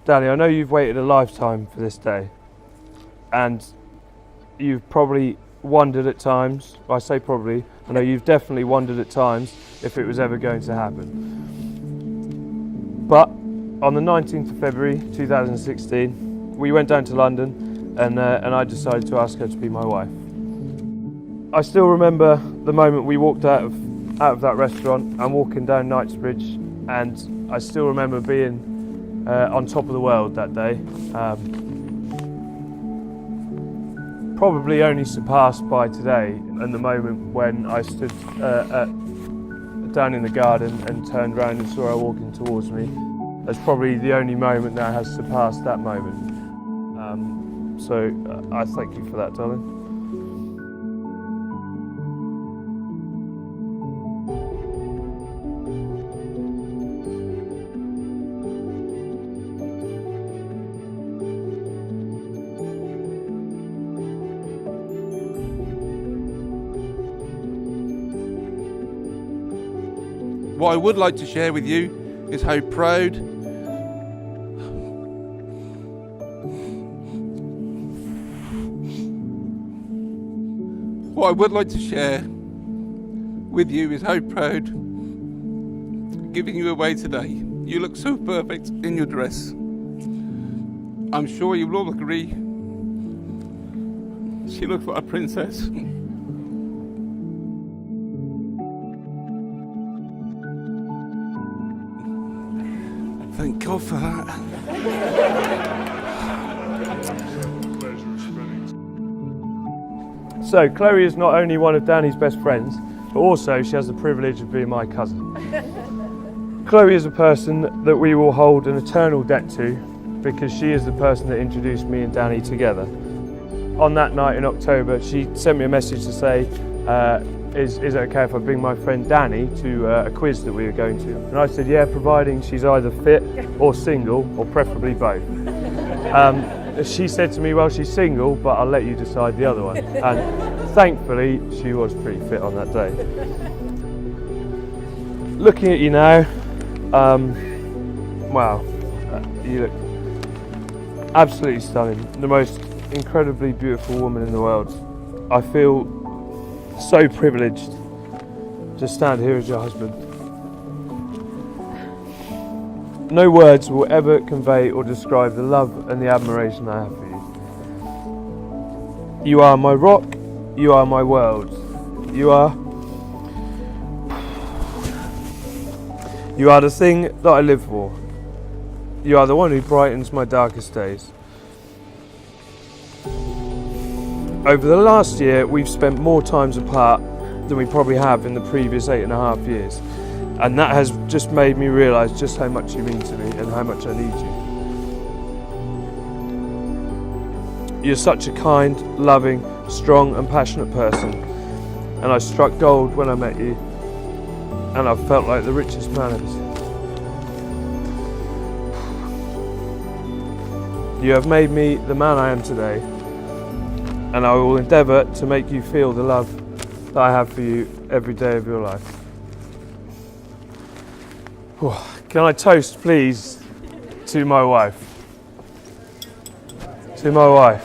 Danny, I know you've waited a lifetime for this day, and you've probably wondered at times, I say probably, I know you've definitely wondered at times if it was ever going to happen. But on the 19th of February 2016, we went down to London and I decided to ask her to be my wife. I still remember the moment we walked out of that restaurant and walking down Knightsbridge, and I still remember being on top of the world that day. Probably only surpassed by today and the moment when I stood down in the garden and turned around and saw her walking towards me. That's probably the only moment that has surpassed that moment. So I thank you for that, darling. What I would like to share with you is how proud giving you away today. You look so perfect in your dress. I'm sure you will all agree. She looks like a princess. Thank God for that. So Chloe is not only one of Danny's best friends, but also she has the privilege of being my cousin. Chloe is a person that we will hold an eternal debt to because she is the person that introduced me and Danny together. On that night in October, she sent me a message to say, is it okay if I bring my friend Danny to a quiz that we were going to? And I said, yeah, providing she's either fit or single, or preferably both. She said to me, well, she's single, but I'll let you decide the other one. And thankfully, she was pretty fit on that day. Looking at you now, wow, you look absolutely stunning. The most incredibly beautiful woman in the world. I feel so privileged to stand here as your husband. No words will ever convey or describe the love and the admiration I have for you. You are my rock, you are my world. You are the thing that I live for. You are the one who brightens my darkest days. Over the last year, we've spent more times apart than we probably have in the previous 8.5 years. And that has just made me realise just how much you mean to me and how much I need you. You're such a kind, loving, strong and passionate person. And I struck gold when I met you. And I've felt like the richest man ever seen. You have made me the man I am today. And I will endeavour to make you feel the love that I have for you every day of your life. Can I toast, please, to my wife? To my wife.